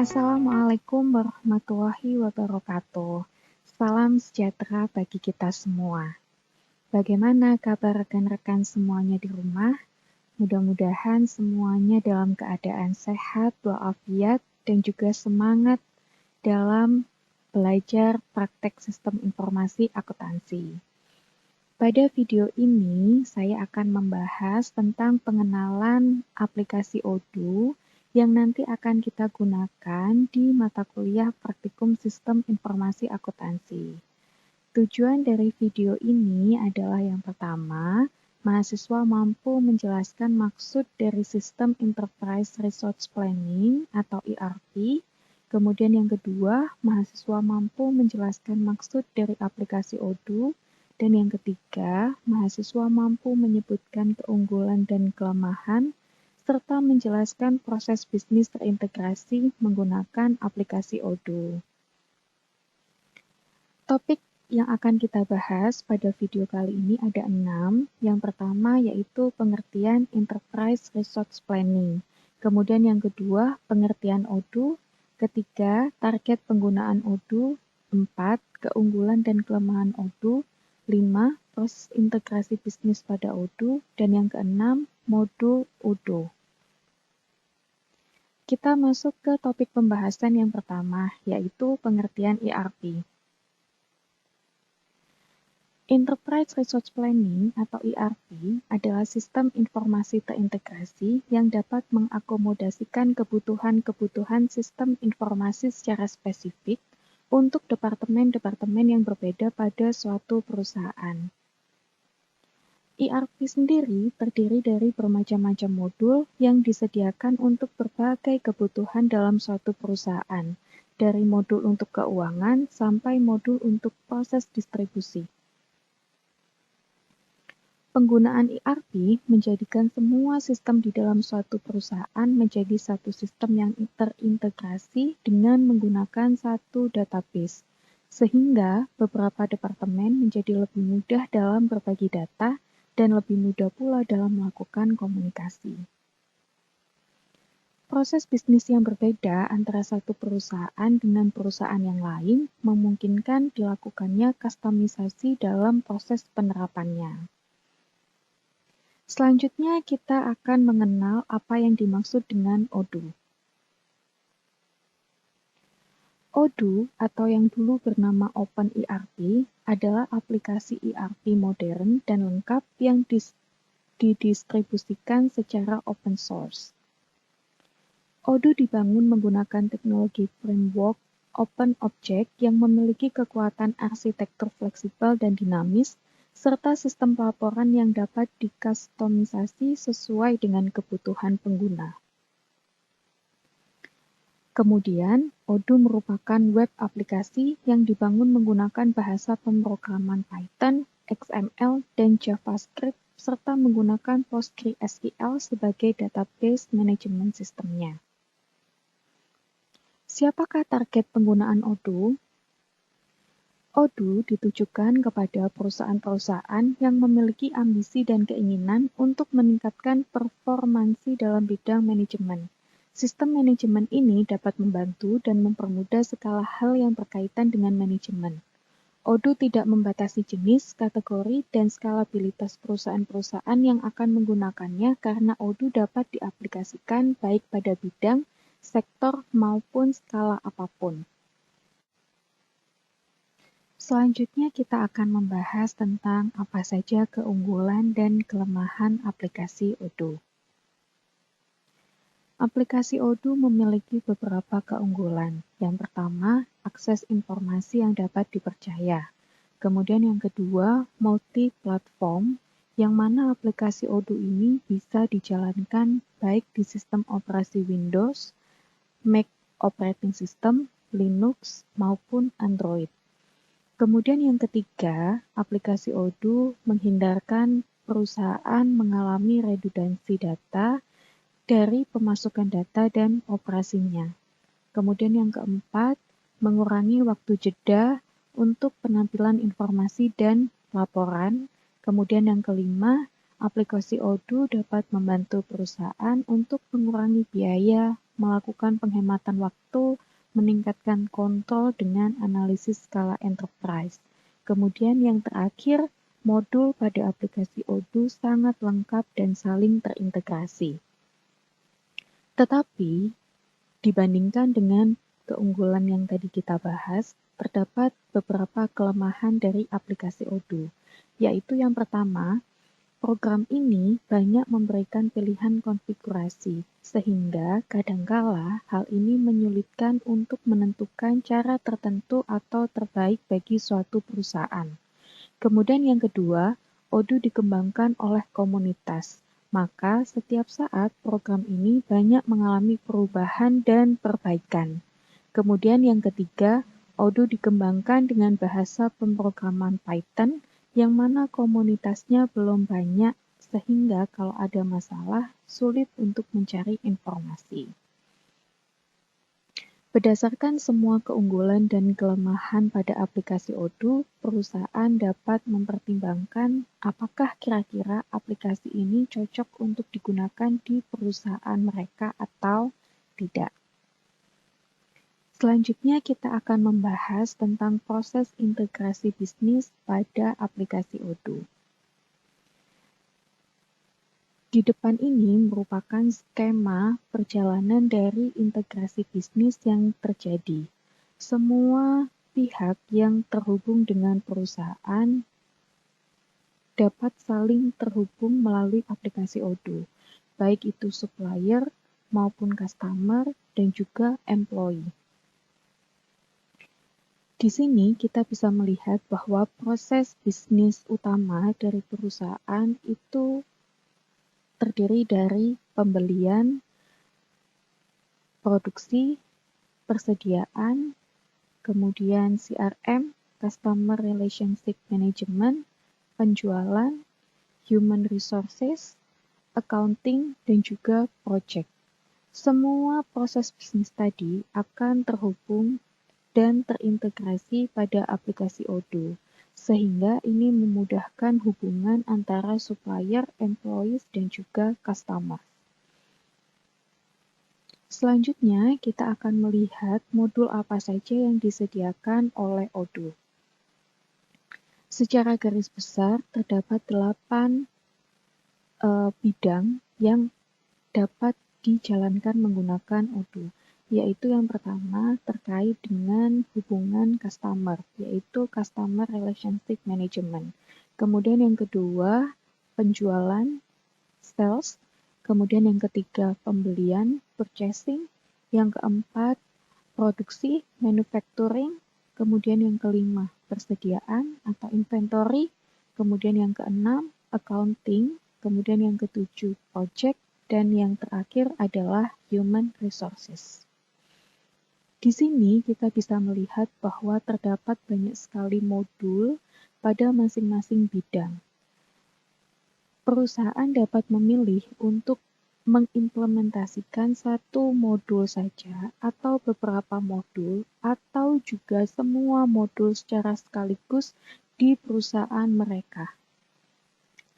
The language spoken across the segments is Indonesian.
Assalamualaikum warahmatullahi wabarakatuh. Salam sejahtera bagi kita semua. Bagaimana kabar rekan-rekan semuanya di rumah? Mudah-mudahan semuanya dalam keadaan sehat, walafiat, dan juga semangat dalam belajar praktek sistem informasi akuntansi. Pada video ini, saya akan membahas tentang pengenalan aplikasi Odoo yang nanti akan kita gunakan di mata kuliah praktikum sistem informasi akuntansi. Tujuan dari video ini adalah yang pertama, mahasiswa mampu menjelaskan maksud dari sistem Enterprise Resource Planning atau ERP. Kemudian yang kedua, mahasiswa mampu menjelaskan maksud dari aplikasi Odoo. Dan yang ketiga, mahasiswa mampu menyebutkan keunggulan dan kelemahan, serta menjelaskan proses bisnis terintegrasi menggunakan aplikasi Odoo. Topik yang akan kita bahas pada video kali ini ada 6. Yang pertama yaitu pengertian Enterprise Resource Planning. Kemudian yang kedua, pengertian Odoo. Ketiga, target penggunaan Odoo. 4, keunggulan dan kelemahan Odoo. 5, proses integrasi bisnis pada Odoo. Dan yang keenam, modul Odoo. Kita masuk ke topik pembahasan yang pertama, yaitu pengertian ERP. Enterprise Resource Planning atau ERP adalah sistem informasi terintegrasi yang dapat mengakomodasikan kebutuhan-kebutuhan sistem informasi secara spesifik untuk departemen-departemen yang berbeda pada suatu perusahaan. ERP sendiri terdiri dari bermacam-macam modul yang disediakan untuk berbagai kebutuhan dalam suatu perusahaan, dari modul untuk keuangan sampai modul untuk proses distribusi. Penggunaan ERP menjadikan semua sistem di dalam suatu perusahaan menjadi satu sistem yang terintegrasi dengan menggunakan satu database, sehingga beberapa departemen menjadi lebih mudah dalam berbagi data dan lebih mudah pula dalam melakukan komunikasi. Proses bisnis yang berbeda antara satu perusahaan dengan perusahaan yang lain memungkinkan dilakukannya kustomisasi dalam proses penerapannya. Selanjutnya kita akan mengenal apa yang dimaksud dengan Odoo. Odoo atau yang dulu bernama Open ERP adalah aplikasi ERP modern dan lengkap yang didistribusikan secara open source. Odoo dibangun menggunakan teknologi framework Open Object yang memiliki kekuatan arsitektur fleksibel dan dinamis, serta sistem pelaporan yang dapat dikustomisasi sesuai dengan kebutuhan pengguna. Kemudian, Odoo merupakan web aplikasi yang dibangun menggunakan bahasa pemrograman Python, XML, dan JavaScript, serta menggunakan PostgreSQL sebagai database manajemen sistemnya. Siapakah target penggunaan Odoo? Odoo ditujukan kepada perusahaan-perusahaan yang memiliki ambisi dan keinginan untuk meningkatkan performansi dalam bidang manajemen. Sistem manajemen ini dapat membantu dan mempermudah segala hal yang berkaitan dengan manajemen. Odoo tidak membatasi jenis, kategori, dan skalabilitas perusahaan-perusahaan yang akan menggunakannya karena Odoo dapat diaplikasikan baik pada bidang, sektor, maupun skala apapun. Selanjutnya kita akan membahas tentang apa saja keunggulan dan kelemahan aplikasi Odoo. Aplikasi Odoo memiliki beberapa keunggulan. Yang pertama, akses informasi yang dapat dipercaya. Kemudian yang kedua, multi-platform, yang mana aplikasi Odoo ini bisa dijalankan baik di sistem operasi Windows, Mac operating system, Linux, maupun Android. Kemudian yang ketiga, aplikasi Odoo menghindarkan perusahaan mengalami redundansi data dari pemasukan data dan operasinya. Kemudian yang keempat, mengurangi waktu jeda untuk penampilan informasi dan laporan. Kemudian yang kelima, aplikasi Odoo dapat membantu perusahaan untuk mengurangi biaya melakukan penghematan waktu, meningkatkan kontrol dengan analisis skala enterprise. Kemudian yang terakhir, modul pada aplikasi Odoo sangat lengkap dan saling terintegrasi. Tetapi, dibandingkan dengan keunggulan yang tadi kita bahas, terdapat beberapa kelemahan dari aplikasi Odoo, yaitu yang pertama, program ini banyak memberikan pilihan konfigurasi, sehingga kadangkala hal ini menyulitkan untuk menentukan cara tertentu atau terbaik bagi suatu perusahaan. Kemudian yang kedua, Odoo dikembangkan oleh komunitas, maka setiap saat program ini banyak mengalami perubahan dan perbaikan. Kemudian yang ketiga, Odoo dikembangkan dengan bahasa pemrograman Python, yang mana komunitasnya belum banyak sehingga kalau ada masalah sulit untuk mencari informasi. Berdasarkan semua keunggulan dan kelemahan pada aplikasi Odoo, perusahaan dapat mempertimbangkan apakah kira-kira aplikasi ini cocok untuk digunakan di perusahaan mereka atau tidak. Selanjutnya kita akan membahas tentang proses integrasi bisnis pada aplikasi Odoo. Di depan ini merupakan skema perjalanan dari integrasi bisnis yang terjadi. Semua pihak yang terhubung dengan perusahaan dapat saling terhubung melalui aplikasi Odoo, baik itu supplier maupun customer dan juga employee. Di sini kita bisa melihat bahwa proses bisnis utama dari perusahaan itu terdiri dari pembelian, produksi, persediaan, kemudian CRM, Customer Relationship Management, penjualan, human resources, accounting, dan juga project. Semua proses bisnis tadi akan terhubung dan terintegrasi pada aplikasi Odoo, sehingga ini memudahkan hubungan antara supplier, employees, dan juga customer. Selanjutnya, kita akan melihat modul apa saja yang disediakan oleh Odoo. Secara garis besar, terdapat 8 bidang yang dapat dijalankan menggunakan Odoo, yaitu yang pertama terkait dengan hubungan customer, yaitu Customer Relationship Management. Kemudian yang kedua, penjualan, sales. Kemudian yang ketiga, pembelian, purchasing. Yang keempat, produksi, manufacturing. Kemudian yang kelima, persediaan atau inventory. Kemudian yang keenam, accounting. Kemudian yang ketujuh, project. Dan yang terakhir adalah human resources. Di sini kita bisa melihat bahwa terdapat banyak sekali modul pada masing-masing bidang. Perusahaan dapat memilih untuk mengimplementasikan satu modul saja atau beberapa modul atau juga semua modul secara sekaligus di perusahaan mereka.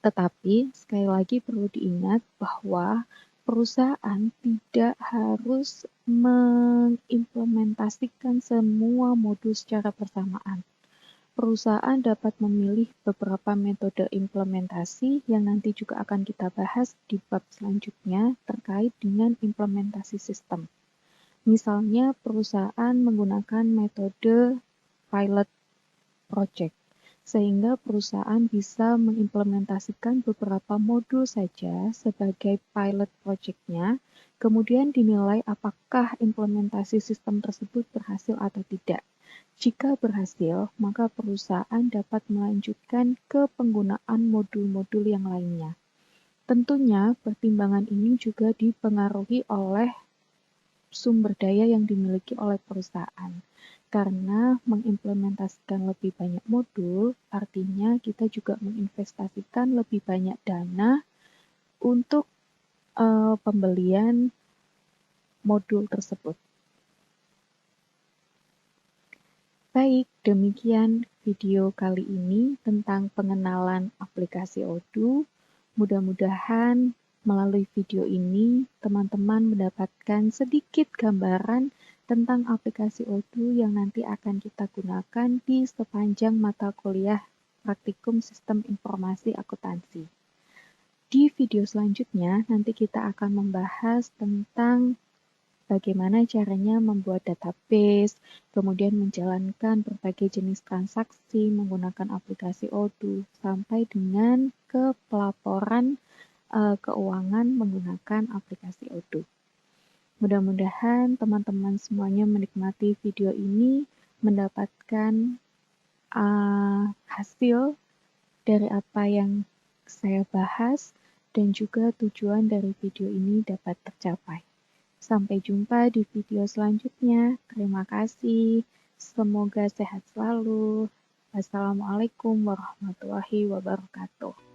Tetapi sekali lagi perlu diingat bahwa perusahaan tidak harus mengimplementasikan semua modul secara bersamaan. Perusahaan dapat memilih beberapa metode implementasi yang nanti juga akan kita bahas di bab selanjutnya terkait dengan implementasi sistem. Misalnya, perusahaan menggunakan metode pilot project, sehingga perusahaan bisa mengimplementasikan beberapa modul saja sebagai pilot project-nya, kemudian dinilai apakah implementasi sistem tersebut berhasil atau tidak. Jika berhasil, maka perusahaan dapat melanjutkan ke penggunaan modul-modul yang lainnya. Tentunya, pertimbangan ini juga dipengaruhi oleh sumber daya yang dimiliki oleh perusahaan. Karena mengimplementasikan lebih banyak modul, artinya kita juga menginvestasikan lebih banyak dana untuk pembelian modul tersebut. Baik, demikian video kali ini tentang pengenalan aplikasi Odoo. Mudah-mudahan Melalui video ini, teman-teman mendapatkan sedikit gambaran tentang aplikasi Odoo yang nanti akan kita gunakan di sepanjang mata kuliah Praktikum Sistem Informasi Akuntansi. Di video selanjutnya, nanti kita akan membahas tentang bagaimana caranya membuat database, kemudian menjalankan berbagai jenis transaksi menggunakan aplikasi Odoo, sampai dengan ke pelaporan keuangan menggunakan aplikasi Odoo. Mudah-mudahan teman-teman semuanya menikmati video ini, mendapatkan hasil dari apa yang saya bahas, dan juga tujuan dari video ini dapat tercapai. Sampai jumpa di video selanjutnya. Terima kasih. Semoga sehat selalu. Wassalamualaikum warahmatullahi wabarakatuh.